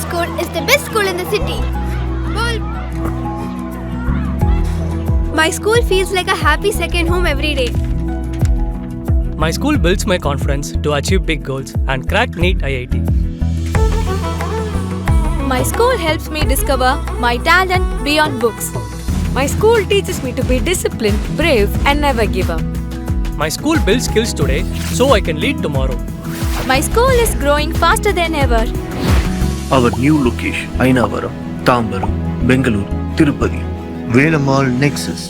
school is the best school in the city. My school feels like a happy second home every day. My school builds my confidence to achieve big goals and crack NEET IIT. My school helps me discover my talent beyond books. My school teaches me to be disciplined, brave, and never give up. My school builds skills today so I can lead tomorrow. My school is growing faster than ever. Our new location, Ainavaram, Tambaram, Bengaluru, Tirupati, Velamal Nexus.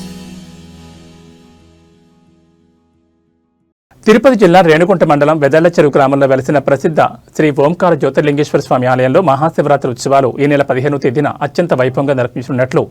Tirupati జిల్లా రేణుగుంట మండలం వెదళ్ల చెరువు గ్రామంలో వెలసిన ప్రసిద్ధ శ్రీ ఓంకార జ్యోతిర్లింగేశ్వర స్వామి ఆలయంలో మహాశివరాత్రి ఉత్సవాలు ఈ నెల 15వ తేదీన అత్యంత వైభవంగా నిర్వహించనున్నట్లు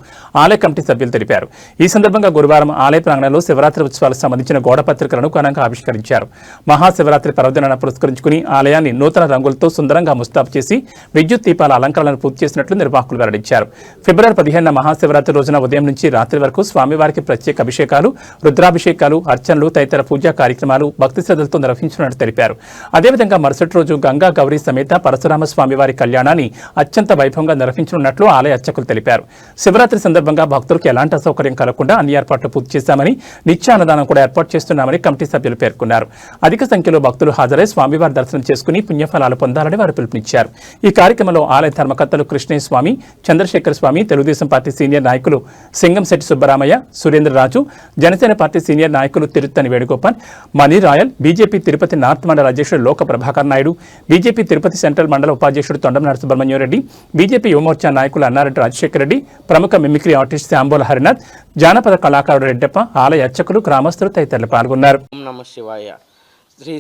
ఆలయ కమిటీ సభ్యులు తెలిపారు. ఈ సందర్భంగా గురువారం ఆలయ ప్రాంగణంలో శివరాత్రి ఉత్సవాలకు సంబంధించిన గోడ పత్రికలను ఘనంగా ఆవిష్కరించారు. మహాశివరాత్రి పర్వదినాన్ని పురస్కరించుకుని ఆలయాన్ని నూతన రంగులతో సుందరంగా ముస్తాబు చేసి విద్యుత్ దీపాల అలంకరణను పూర్తి చేసినట్లు నిర్వాహకులు వెల్లడించారు. ఫిబ్రవరి 15న మహాశివరాత్రి రోజున ఉదయం నుంచి రాత్రి వరకు స్వామివారికి ప్రత్యేక అభిషేకాలు, రుద్రాభిషేకాలు, అర్చనలు తదితర పూజా కార్యక్రమాలు భక్తి శ్రద్ధలతో నిర్వహించినట్టు తెలిపారు. అదేవిధంగా మరుసటి రోజు గంగా గౌరీ సమేత పరశురామ స్వామివారి కళ్యాణాన్ని అత్యంత వైభవంగా నిర్వహించనున్నట్లు ఆలయ అర్చకులు తెలిపారు. శివరాత్రి సందర్భంగా భక్తులకు ఎలాంటి అసౌకర్యం కలగకుండా అన్ని ఏర్పాట్లు పూర్తి చేశామని, నిత్య అన్నదానం కూడా ఏర్పాటు చేస్తున్నామని కమిటీ సభ్యులు పేర్కొన్నారు. అధిక సంఖ్యలో భక్తులు హాజరై స్వామివారి దర్శనం చేసుకుని పుణ్యఫలాలు పొందాలని వారు పిలుపునిచ్చారు. ఈ కార్యక్రమంలో ఆలయ ధర్మకర్తలు కృష్ణయ్య స్వామి, చంద్రశేఖర స్వామి, తెలుగుదేశం పార్టీ సీనియర్ నాయకులు సింగంశెట్టి సుబ్బరామయ్య, సురేంద్రరాజు, జనసేన పార్టీ సీనియర్ నాయకులు తిరుత్తని వేణుగోపాల్, మణి రాయల్, బీజేపీ తిరుపతి నార్త్ మండల అధ్యక్షుడు లోక ప్రభాకర్ నాయుడు, బీజేపీ తిరుపతి సెంట్రల్ మండల ఉపాధ్యక్షుడు తొండం నరసింహమణ్యం రెడ్డి, బీజేపీ యువమోర్చా నాయకులు అన్నారెడ్డి రాజశేఖర రెడ్డి, ప్రముఖ మిమిక్రీ ఆర్టిస్ట్ శాంబోల హరినాథ్, జానపద కళాకారుడు రెడ్డప్ప, ఆలయ అర్చకులు, గ్రామస్తులు తదితరులు పాల్గొన్నారు. ఓం నమః శివాయ.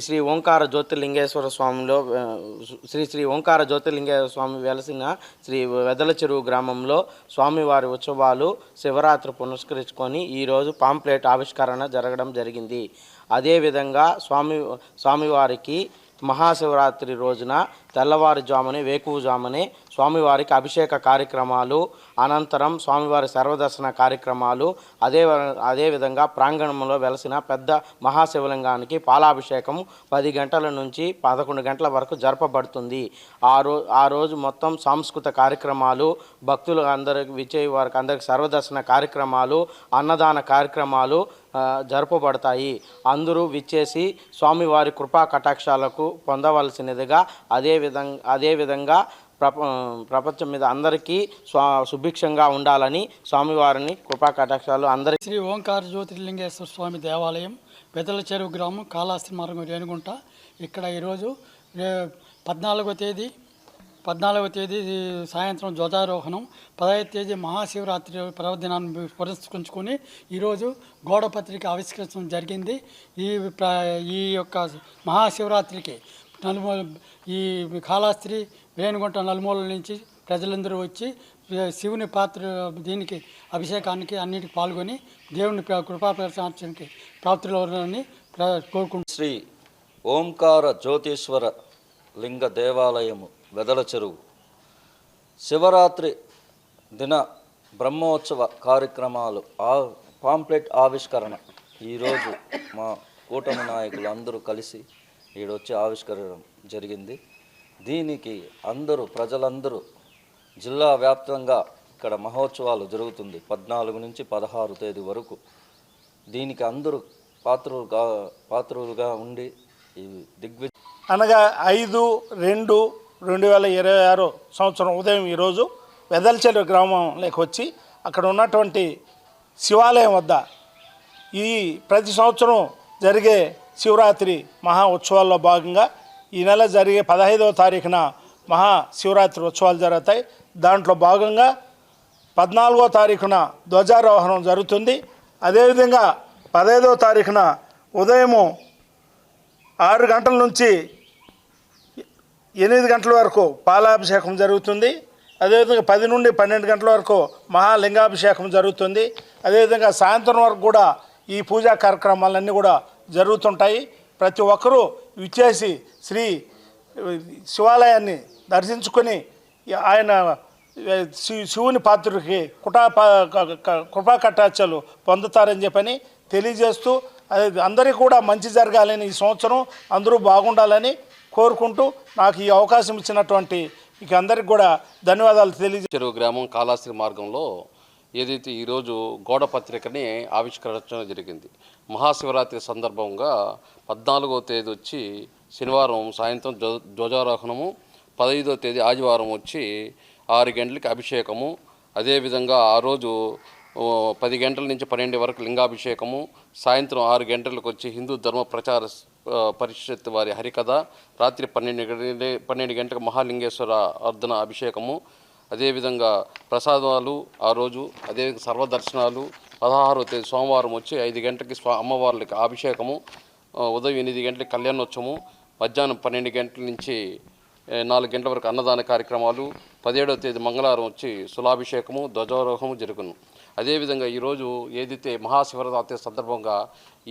శ్రీ ఓంకార జ్యోతిర్లింగేశ్వర స్వామిలో శ్రీ ఓంకార జ్యోతిర్లింగేశ్వర స్వామి వెలసిన శ్రీ వెదల చెరువు గ్రామంలో స్వామివారి ఉత్సవాలు శివరాత్రి పురస్కరించుకొని ఈరోజు పాంప్లెట్ ఆవిష్కరణ జరగడం జరిగింది. అదేవిధంగా స్వామివారికి మహాశివరాత్రి రోజున తెల్లవారుజామునే వేకువజామునే స్వామివారికి అభిషేక కార్యక్రమాలు, అనంతరం స్వామివారి సర్వదర్శన కార్యక్రమాలు, అదేవిధంగా ప్రాంగణంలో వెలసిన పెద్ద మహాశివలింగానికి పాలాభిషేకం 10 గంటల నుంచి 11 గంటల వరకు జరపబడుతుంది. ఆ రోజు మొత్తం సాంస్కృతిక కార్యక్రమాలు, భక్తులు అందరికి విచ్చేయ వారికి అందరికి సర్వదర్శన కార్యక్రమాలు, అన్నదాన కార్యక్రమాలు జరపబడతాయి. అందరూ విచ్చేసి స్వామివారి కృపా కటాక్షాలకు పొందవలసినదిగా అదేవిధంగా ప్రపంచం మీద అందరికీ సుభిక్షంగా ఉండాలని స్వామివారిని కృపా కటాక్షాలు అందరికీ. శ్రీ ఓంకార జ్యోతిర్లింగేశ్వర స్వామి దేవాలయం, వెదల చెరువు గ్రామం, కాళహస్తి మార్గం, రేణుగుంట. ఇక్కడ ఈరోజు 14వ తేదీ సాయంత్రం ధ్వజారోహణం, 15వ తేదీ మహాశివరాత్రి పర్వదినాన్ని పురస్కరించుకొని ఈరోజు గోడపత్రిక ఆవిష్కరించడం జరిగింది. ఈ యొక్క మహాశివరాత్రికి ఈ కాళహస్తి, రేణుగుంట నలుమూలల నుంచి ప్రజలందరూ వచ్చి శివుని దీనికి అభిషేకానికి అన్నిటికి పాల్గొని దేవుని కృపాప్రసాదానికి ప్రాప్తులవ్వాలని కోరుకుంటున్నాను. శ్రీ ఓంకార జ్యోతీశ్వర లింగ దేవాలయము వెదల చెరువు శివరాత్రి దిన బ్రహ్మోత్సవ కార్యక్రమాలు పాంప్లెట్ ఆవిష్కరణ ఈరోజు మా కూటమి నాయకులు అందరూ కలిసి ఈడొచ్చి ఆవిష్కరించడం జరిగింది. దీనికి ప్రజలందరూ జిల్లా వ్యాప్తంగా ఇక్కడ మహోత్సవాలు జరుగుతుంది 14 నుంచి 16 తేదీ వరకు. దీనికి అందరూ పాత్రులుగా ఉండి ఈ అనగా 5/2/2026 సంవత్సరం ఉదయం ఈరోజు వెదల్చెరు గ్రామంలోకి వచ్చి అక్కడ ఉన్నటువంటి శివాలయం వద్ద ఈ ప్రతి సంవత్సరం జరిగే శివరాత్రి మహా ఉత్సవాల్లో భాగంగా ఈ నెల జరిగే 15వ తారీఖున మహాశివరాత్రి ఉత్సవాలు జరుగుతాయి. దాంట్లో భాగంగా 14వ తారీఖున ధ్వజారోహణం జరుగుతుంది. అదేవిధంగా 15వ తారీఖున ఉదయము 6 గంటల నుంచి 8 గంటల వరకు పాలాభిషేకం జరుగుతుంది. అదేవిధంగా 10 నుండి 12 గంటల వరకు మహాలింగాభిషేకం జరుగుతుంది. అదేవిధంగా సాయంత్రం వరకు కూడా ఈ పూజా కార్యక్రమాలన్నీ కూడా జరుగుతుంటాయి. ప్రతి ఒక్కరూ విచ్చేసి శ్రీ శివాలయాన్ని దర్శించుకొని ఆయన శివుని పాత్రుడికి కృపా కటాక్షాలు పొందుతారని చెప్పని తెలియజేస్తూ అందరికీ కూడా మంచి జరగాలని, ఈ సంవత్సరం అందరూ బాగుండాలని కోరుకుంటూ నాకు ఈ అవకాశం ఇచ్చినటువంటి ఇక అందరికి కూడా ధన్యవాదాలు తెలియజే చెరువు గ్రామం కాళాస్త్రి మార్గంలో ఏదైతే ఈరోజు గోడ పత్రికని ఆవిష్కరించడం జరిగింది. మహాశివరాత్రి సందర్భంగా 14వ తేదీ వచ్చి శనివారం సాయంత్రం ధ్వజారోహణము, 15వ తేదీ ఆదివారం వచ్చి 6 గంటలకి అభిషేకము, అదేవిధంగా ఆ రోజు 10 గంటల నుంచి 12 వరకు లింగాభిషేకము, సాయంత్రం 6 గంటలకు వచ్చి హిందూ ధర్మ ప్రచార పరిషత్ వారి హరికథ, రాత్రి 12 గంటలకు మహాలింగేశ్వర అర్ధన అభిషేకము, అదేవిధంగా ప్రసాదాలు ఆ రోజు, అదేవిధంగా సర్వదర్శనాలు. 16వ తేదీ సోమవారం వచ్చి 5 గంటలకి అమ్మవార్లకి అభిషేకము, ఉదయం 8 గంటలకి కళ్యాణోత్సవము, మధ్యాహ్నం 12 గంటల నుంచి 4 గంటల వరకు అన్నదాన కార్యక్రమాలు. 17వ తేదీ మంగళవారం వచ్చి శులాభిషేకము, ధ్వజారోహము జరుగును. అదేవిధంగా ఈరోజు ఏదైతే మహాశివరాత్రి సందర్భంగా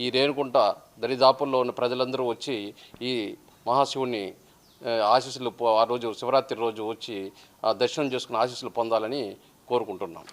ఈ రేణుగుంట దరిదాపుల్లో ఉన్న ప్రజలందరూ వచ్చి ఈ మహాశివుని ఆశీస్సులు ఆ రోజు శివరాత్రి రోజు వచ్చి దర్శనం చేసుకుని ఆశీస్సులు పొందాలని కోరుకుంటున్నాం.